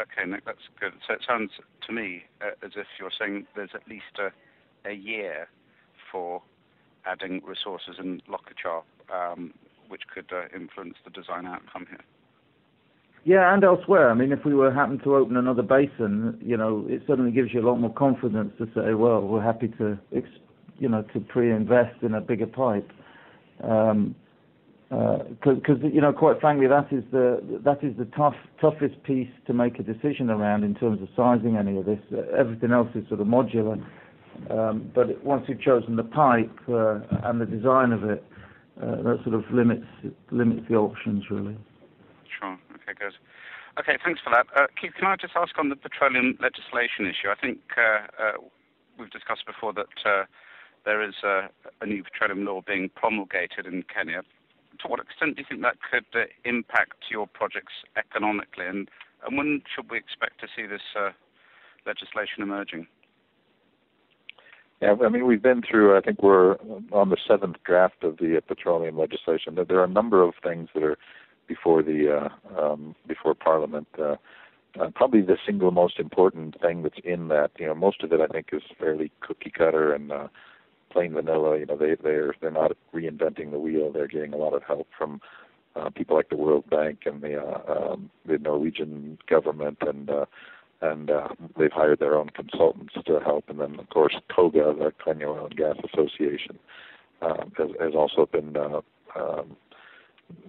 Okay, Nick, that's good. So it sounds to me as if you're saying there's at least a year for adding resources in Lokacha, which could influence the design outcome here. Yeah, and elsewhere. I mean, if we happen to open another basin, it suddenly gives you a lot more confidence to say, well, we're happy to, to pre-invest in a bigger pipe. Because quite frankly, that is the toughest piece to make a decision around in terms of sizing any of this. Everything else is sort of modular, but once you've chosen the pipe and the design of it, that sort of limits the options really. Sure. Okay, good. Okay, thanks for that. Keith, can I just ask on the petroleum legislation issue? I think we've discussed before that there is a new petroleum law being promulgated in Kenya. To what extent do you think that could impact your projects economically, and when should we expect to see this legislation emerging? Yeah, I mean, we've been through, I think we're on the 7th draft of the petroleum legislation. There are a number of things that are before Parliament. Probably the single most important thing that's in that, most of it I think is fairly cookie cutter and plain vanilla. They're not reinventing the wheel. They're getting a lot of help from people like the World Bank and the Norwegian government, and they've hired their own consultants to help. And then of course KOGA, the Kenya Oil and Gas Association, has also been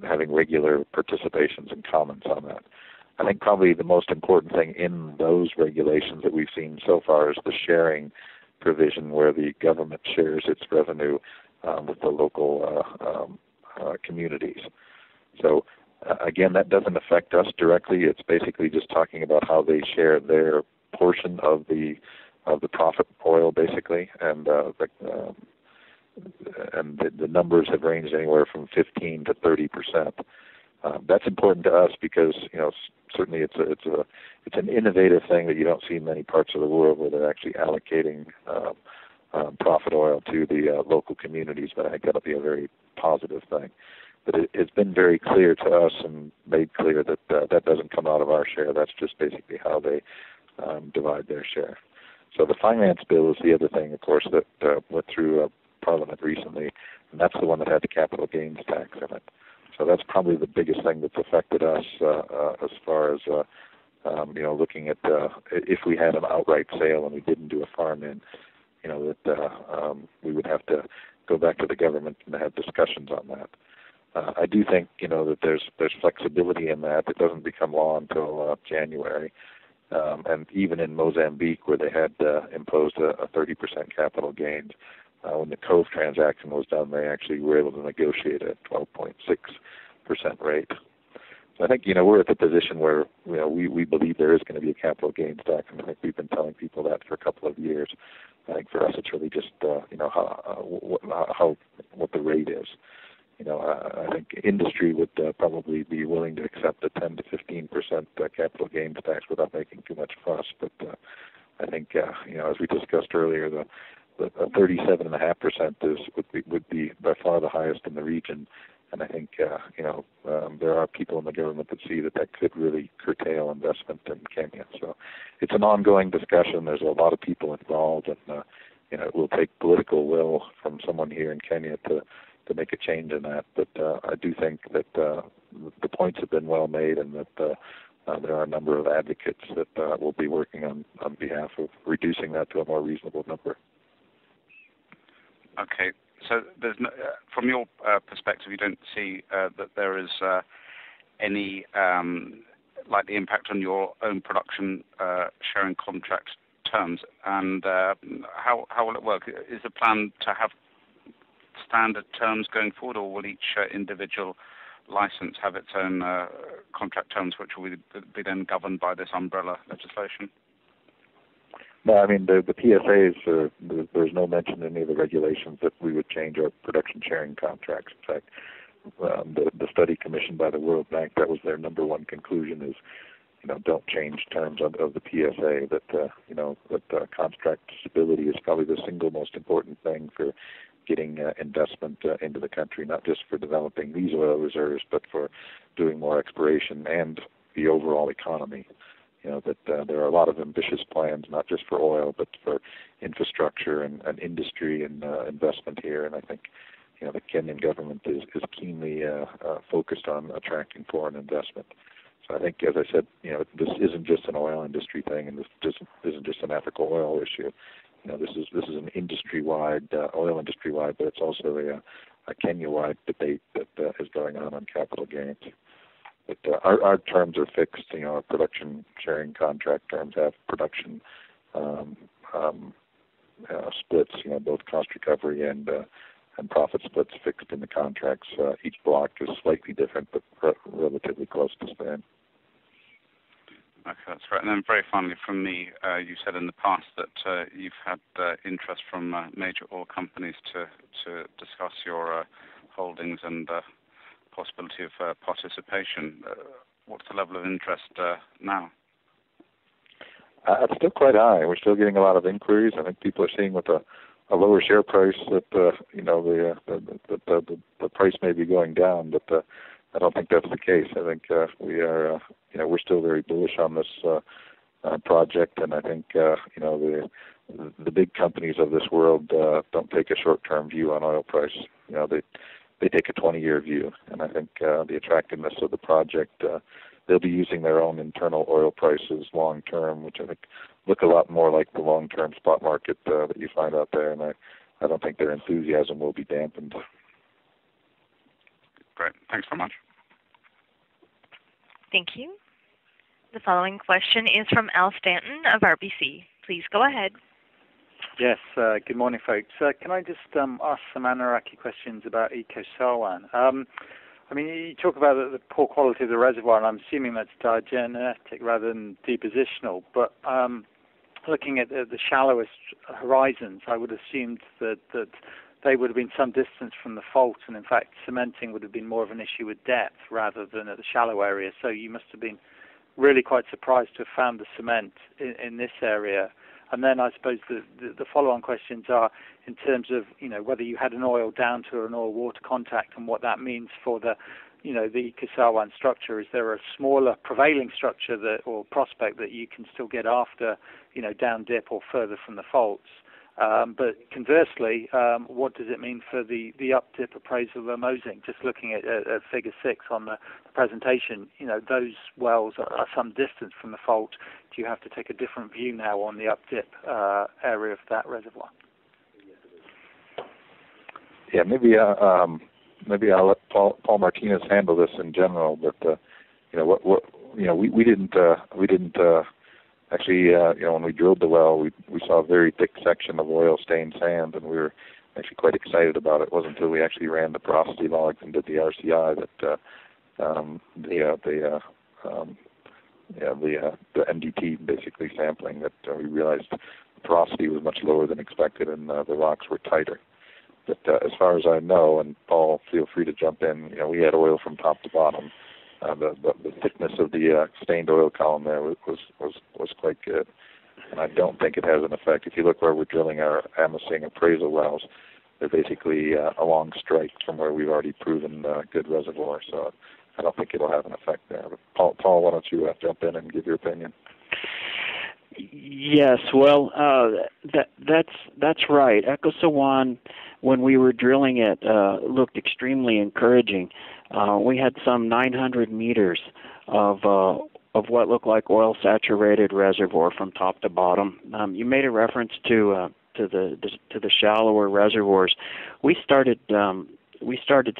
having regular participations and comments on that. I think probably the most important thing in those regulations that we've seen so far is the sharing provision where the government shares its revenue with the local communities. So again, that doesn't affect us directly. It's basically just talking about how they share their portion of the profit oil, basically, and the numbers have ranged anywhere from 15 to 30%. That's important to us because certainly it's an innovative thing that you don't see in many parts of the world where they're actually allocating profit oil to the local communities. But I think that'll be a very positive thing. But it's been very clear to us and made clear that that doesn't come out of our share. That's just basically how they divide their share. So the finance bill is the other thing, of course, that went through Parliament recently, and that's the one that had the capital gains tax in it. So that's probably the biggest thing that's affected us as far as looking at if we had an outright sale and we didn't do a farm-in, that we would have to go back to the government and have discussions on that. I do think that there's flexibility in that. It doesn't become law until January. And even in Mozambique, where they had imposed a 30% capital gains, when the Cove transaction was done, they actually were able to negotiate a 12.6% rate. So I think we're at the position where we believe there is going to be a capital gains tax, and I think we've been telling people that for a couple of years. I think for us, it's really just what the rate is. I think industry would probably be willing to accept a 10 to 15% capital gains tax without making too much fuss. But I think, as we discussed earlier, the 37.5% would be by far the highest in the region. And I think, there are people in the government that see that could really curtail investment in Kenya. So it's an ongoing discussion. There's a lot of people involved, and it will take political will from someone here in Kenya to make a change in that. But I do think that the points have been well made, and that there are a number of advocates that will be working on behalf of reducing that to a more reasonable number. Okay, so there's no, from your perspective, you don't see that there is any likely impact on your own production sharing contract terms, and how will it work? Is the plan to have standard terms going forward, or will each individual license have its own contract terms, which will be then governed by this umbrella legislation? No, I mean, the PSAs, there's no mention in any of the regulations that we would change our production sharing contracts. In fact, the study commissioned by the World Bank, that was their number one conclusion is, don't change terms of the PSA, that contract stability is probably the single most important thing for getting investment into the country, not just for developing these oil reserves, but for doing more exploration and the overall economy. There are a lot of ambitious plans, not just for oil, but for infrastructure and industry and investment here. And I think, the Kenyan government is keenly focused on attracting foreign investment. So I think, as I said, this isn't just an oil industry thing, and this isn't just an Africa oil issue. This is an industry-wide, oil industry-wide, but it's also a Kenya-wide debate that is going on capital gains. But our terms are fixed. Our production sharing contract terms have production splits. Both cost recovery and profit splits fixed in the contracts. Each block is slightly different, but relatively close to span. Okay, that's right. And then very finally from me, you said in the past that you've had interest from major oil companies to discuss your holdings and possibility of participation. What's the level of interest now? It's still quite high. We're still getting a lot of inquiries. I think people are seeing with a lower share price that the price may be going down, but I don't think that's the case. I think we are, we're still very bullish on this project, and I think the big companies of this world don't take a short-term view on oil price. They take a 20-year view, and I think the attractiveness of the project, they'll be using their own internal oil prices long-term, which I think look a lot more like the long-term spot market that you find out there, and I don't think their enthusiasm will be dampened. Great. Thanks so much. Thank you. The following question is from Al Stanton of RBC. Please go ahead. Yes, good morning, folks. Can I just ask some Anunnaki questions about Eco Sarwan? I mean, you talk about the poor quality of the reservoir, and I'm assuming that's diagenetic rather than depositional. But looking at the shallowest horizons, I would have assumed that they would have been some distance from the fault, and in fact, cementing would have been more of an issue with depth rather than at the shallow area. So you must have been really quite surprised to have found the cement in this area. And then I suppose the follow-on questions are in terms of, you know, whether you had an oil down to an oil-water contact and what that means for the, you know, the Eco Sarwan structure. Is there a smaller prevailing structure or prospect that you can still get after, you know, down dip or further from the faults? But conversely, what does it mean for the up-dip appraisal of the Mosing? Just looking at Figure 6 on the presentation, you know, those wells are some distance from the fault. Do you have to take a different view now on the up-dip area of that reservoir? Yeah, maybe I'll let Paul Martinez handle this in general. But you know, we didn't actually, you know, when we drilled the well, we saw a very thick section of oil-stained sand, and we were actually quite excited about it. It wasn't until we actually ran the porosity logs and did the RCI that the NDT basically sampling that we realized the porosity was much lower than expected, and the rocks were tighter. But as far as I know, and Paul, feel free to jump in, you know, we had oil from top to bottom. The thickness of the stained oil column there was quite good, and I don't think it has an effect. If you look where we're drilling our Amosing appraisal wells, they're basically along strike from where we've already proven good reservoir. So I don't think it'll have an effect there. But Paul, why don't you jump in and give your opinion? Yes, well, that's right. Eco Sarwan, when we were drilling it, looked extremely encouraging. We had some 900 meters of what looked like oil-saturated reservoir from top to bottom. You made a reference to the shallower reservoirs. We started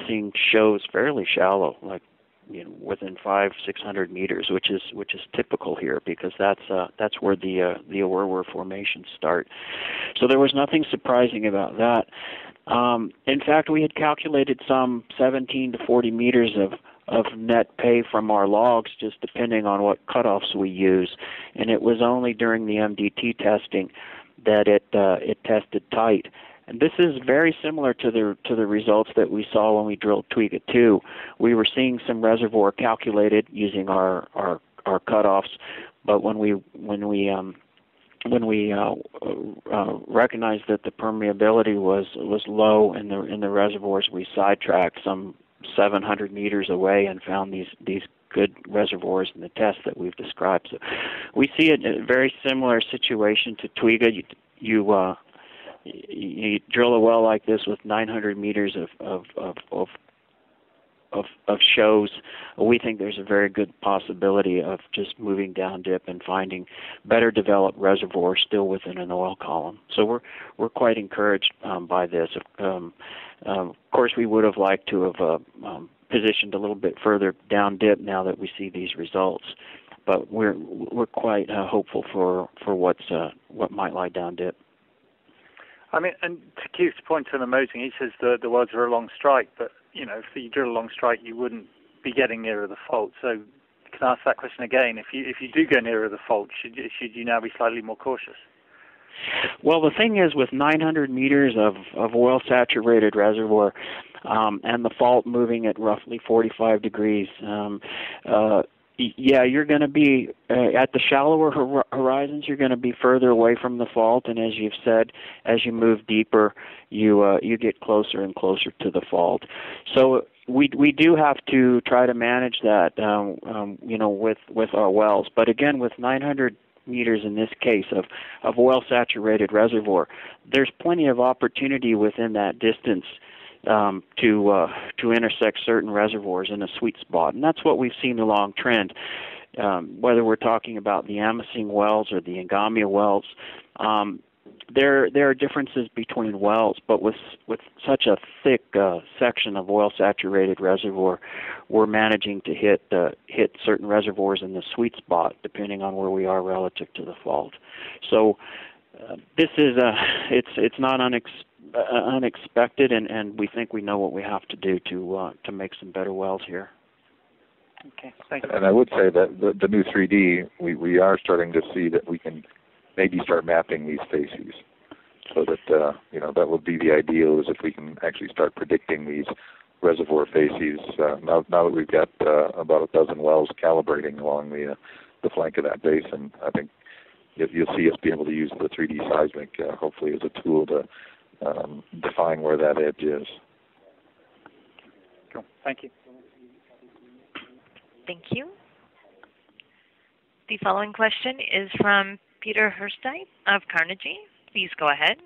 seeing shows fairly shallow, like, you know, within 500-600 meters, which is typical here, because that's where the Aurora formations start. So there was nothing surprising about that. In fact, we had calculated some 17 to 40 meters of net pay from our logs, just depending on what cutoffs we use, and it was only during the MDT testing that it tested tight. And this is very similar to the results that we saw when we drilled Twiga 2. We were seeing some reservoir calculated using our cutoffs, but when we recognized that the permeability was low in the reservoirs, we sidetracked some 700 meters away and found these good reservoirs in the test that we've described. So we see a very similar situation to Twiga. You drill a well like this with 900 meters of shows. We think there's a very good possibility of just moving down dip and finding better developed reservoirs still within an oil column. So we're quite encouraged by this. Of course, we would have liked to have positioned a little bit further down dip now that we see these results, but we're quite hopeful for what might lie down dip. I mean, and to Keith's point on the Mosing, he says the wells are along strike, but, you know, if you drill along strike, you wouldn't be getting nearer the fault. So can I ask that question again? If you do go nearer the fault, should you now be slightly more cautious? Well, the thing is, with 900 meters of oil-saturated reservoir and the fault moving at roughly 45 degrees, yeah, you're going to be at the shallower horizons. You're going to be further away from the fault, and as you've said, as you move deeper, you get closer and closer to the fault. So we do have to try to manage that, you know, with our wells. But again, with 900 meters in this case of oil-saturated reservoir, there's plenty of opportunity within that distance to intersect certain reservoirs in a sweet spot, and that's what we've seen along trend. Whether we're talking about the Amosing wells or the Engamia wells, there are differences between wells, but with such a thick section of oil-saturated reservoir, we're managing to hit certain reservoirs in the sweet spot, depending on where we are relative to the fault. So This is it's not unexpected, and we think we know what we have to do to make some better wells here. Okay, thank you. And I would say that the new 3D, we are starting to see that we can maybe start mapping these facies, so that that would be the ideal, is if we can actually start predicting these reservoir facies. Now that we've got about a dozen wells calibrating along the flank of that basin, I think you'll see us be able to use the 3D seismic hopefully as a tool to define where that edge is. Cool. Thank you. Thank you. The following question is from Peter Herstein of Carnegie. Please go ahead.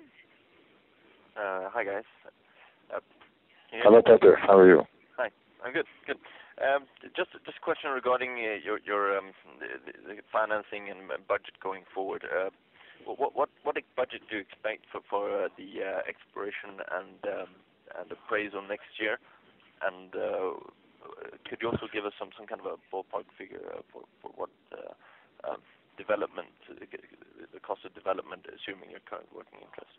Hi, guys. Hello, Peter. How are you? Hi. I'm good. Good. Just a question regarding your the financing and budget going forward. What budget do you expect for the exploration and appraisal next year? And could you also give us some kind of a ballpark figure for what development, the cost of development, assuming your current working interest?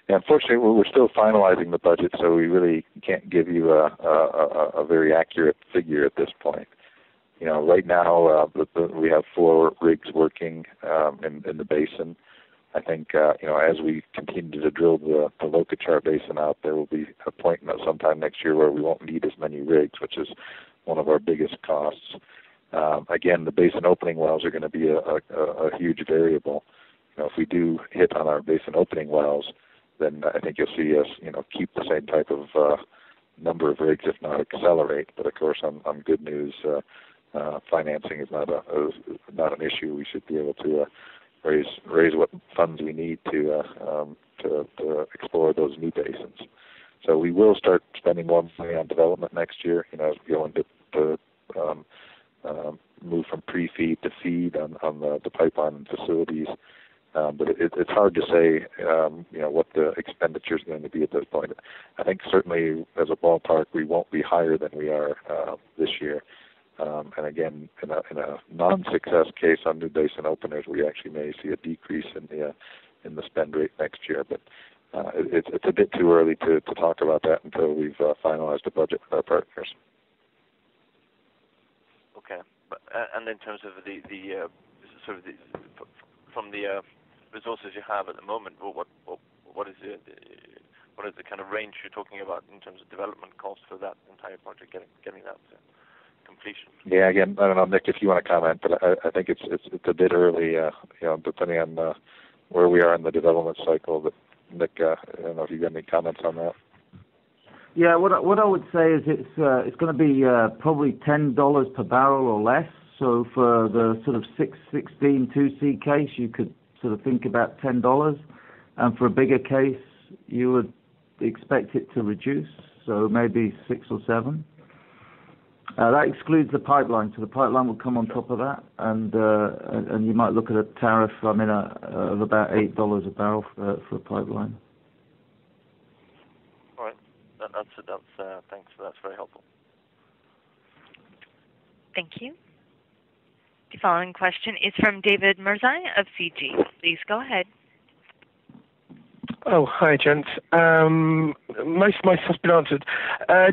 Yeah, unfortunately, we're still finalizing the budget, so we really can't give you a very accurate figure at this point. Right now we have 4 rigs working in the basin. I think as we continue to drill the Lokachar Basin out, there will be a point sometime next year where we won't need as many rigs, which is one of our biggest costs. Again, the basin opening wells are going to be a huge variable. If we do hit on our basin opening wells, then I think you'll see us, keep the same type of number of rigs, if not accelerate. But of course, on good news, financing is not an issue. We should be able to raise what funds we need to explore those new basins. So we will start spending more money on development next year. As we go into move from pre-feed to feed on the pipeline facilities. But it's hard to say, what the expenditure is going to be at this point. I think certainly as a ballpark, we won't be higher than we are this year. And again, in a non-success case on new basin openers, we actually may see a decrease in the spend rate next year. But it's a bit too early to talk about that until we've finalized a budget with our partners. Okay, but and in terms of the from the resources you have at the moment, what is the kind of range you're talking about in terms of development costs for that entire project, getting that to completion? Yeah, again, I don't know, Nick, if you want to comment, but I think it's a bit early, depending on where we are in the development cycle. But Nick, I don't know if you got any comments on that. Yeah, what I would say is it's going to be probably $10 per barrel or less. So for the sort of 616 2C case, you could sort of think about $10, and for a bigger case, you would expect it to reduce, so maybe 6 or 7. That excludes the pipeline, so the pipeline will come on top of that, and you might look at a tariff, of about $8 a barrel for a pipeline. All right, that's thanks. That's very helpful. Thank you. The following question is from David Mirzai of CG. Please go ahead. Oh, hi, gents. Most of my stuff's been answered.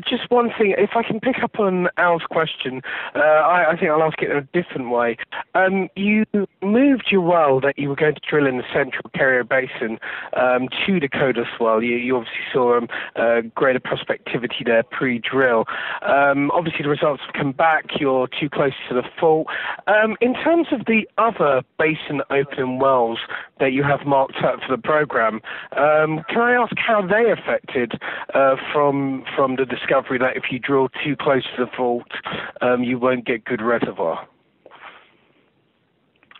Just one thing, if I can pick up on Al's question, I think I'll ask it in a different way. You moved your well that you were going to drill in the central Kerio Basin to the Kodos well. You obviously saw greater prospectivity there pre-drill. Obviously, the results have come back. You're too close to the fault. In terms of the other basin opening wells that you have marked up for the program, can I ask how they affected from the discovery that if you drill too close to the fault, you won't get good reservoir?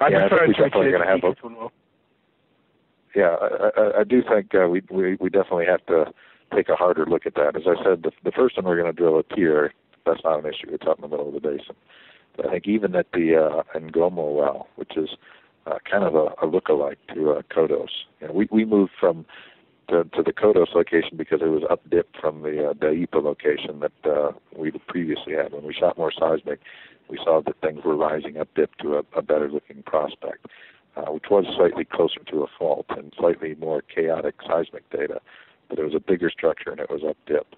I do think we definitely have to take a harder look at that. As I said, the first one we're going to drill at Pierre, that's not an issue. It's out in the middle of the basin. But I think even at the Ngomo well, which is kind of a look-alike to Kodos. We moved to the Kodos location because it was up dip from the Daipa location that we previously had. When we shot more seismic, we saw that things were rising up dip to a better-looking prospect. which was slightly closer to a fault and slightly more chaotic seismic data, but it was a bigger structure and it was up dip.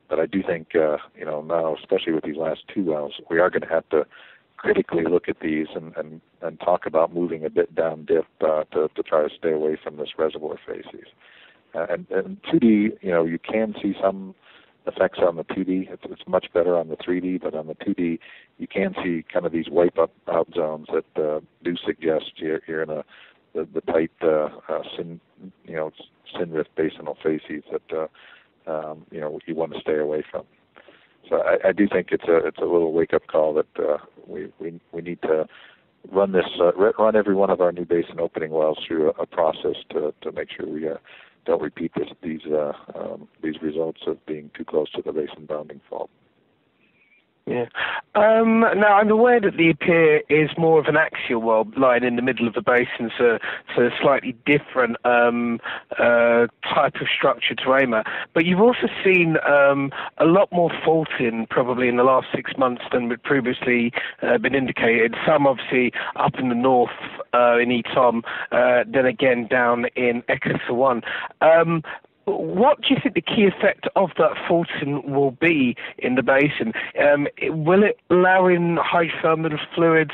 But I do think, now, especially with these last 2 wells, we are going to have to critically look at these and talk about moving a bit down dip to try to stay away from this reservoir facies. And 2D, you can see some effects on the 2D. It's much better on the 3D, but on the 2D, you can see kind of these wipe-out zones that do suggest you're in the tight Syn Rift basinal facies that you want to stay away from. So I do think it's a little wake-up call that we need to run every one of our new basin opening wells through a process to make sure we don't repeat these results of being too close to the basin bounding fault. Yeah. Now, I'm aware that the Appear is more of an axial well lying in the middle of the basin, so a slightly different type of structure to aim at. But you've also seen a lot more faulting probably in the last 6 months than had previously been indicated. Some obviously up in the north in Etom, then again down in Ekasa-1. What do you think the key effect of that faulting will be in the basin? Will it allow in hydrothermal fluids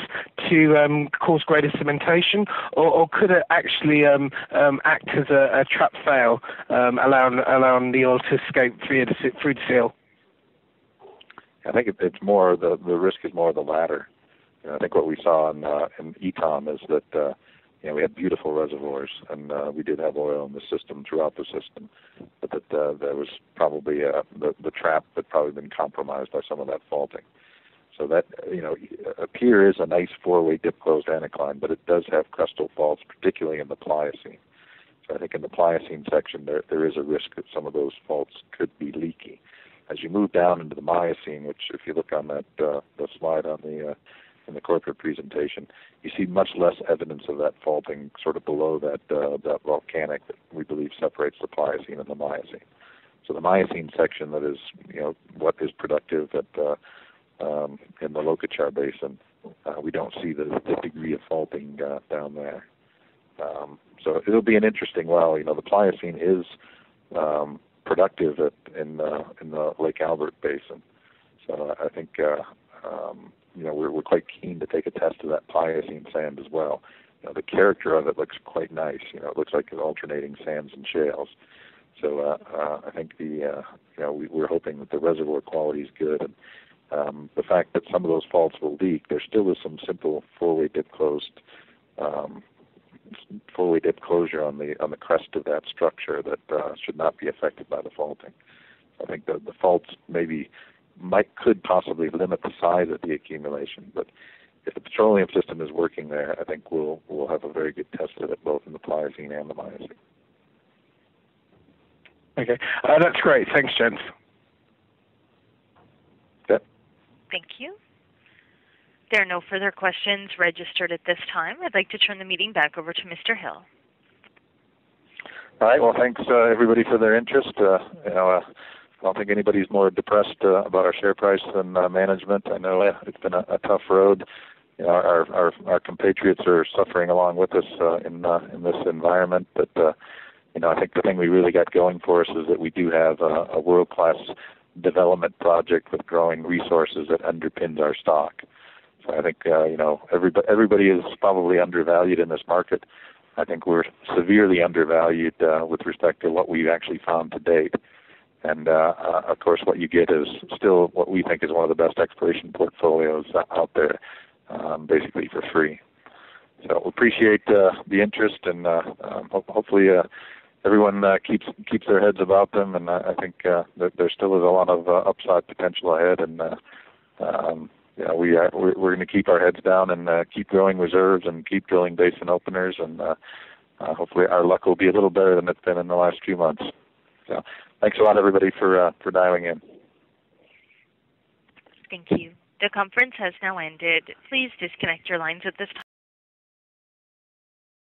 to cause greater cementation, or could it actually act as a trap fail, allowing the oil to escape through the seal? I think it's more the risk is more the latter. I think what we saw in Etom is that we had beautiful reservoirs, and we did have oil in the system throughout the system, but that there was probably the trap had probably been compromised by some of that faulting. So that Appear is a nice 4-way dip closed anticline, but it does have crustal faults, particularly in the Pliocene. So I think in the Pliocene section there is a risk that some of those faults could be leaky. As you move down into the Miocene, which if you look on that the slide on in the corporate presentation, you see much less evidence of that faulting sort of below that volcanic that we believe separates the Pliocene and the Miocene. So the Miocene section that is, what is productive in the Lokachar Basin, we don't see the degree of faulting down there. So it'll be an interesting well. The Pliocene is productive in the Lake Albert Basin. So I think we're quite keen to take a test of that Pliocene sand as well. The character of it looks quite nice. It looks like alternating sands and shales. So I think we're hoping that the reservoir quality is good, and the fact that some of those faults will leak, there still is some simple 4-way dip closure on the crest of that structure that should not be affected by the faulting. I think the faults could possibly limit the size of the accumulation, but if the petroleum system is working there, I think we'll have a very good test of it both in the Pliocene and the Miocene. Okay, that's great. Thanks, gents. Okay. Thank you. There are no further questions registered at this time. I'd like to turn the meeting back over to Mr. Hill. All right. Well, thanks everybody for their interest. I don't think anybody's more depressed about our share price than management. I know it's been a tough road. Our compatriots are suffering along with us in this environment. But I think the thing we really got going for us is that we do have a world-class development project with growing resources that underpins our stock. So I think everybody is probably undervalued in this market. I think we're severely undervalued with respect to what we've actually found to date. And, of course, what you get is still what we think is one of the best exploration portfolios out there, basically for free. So we appreciate the interest, and hopefully everyone keeps their heads about them. And I think that there still is a lot of upside potential ahead. And, we're going to keep our heads down and keep growing reserves and keep drilling basin openers. And hopefully our luck will be a little better than it's been in the last few months. So thanks a lot, everybody, for dialing in. Thank you. The conference has now ended. Please disconnect your lines at this time.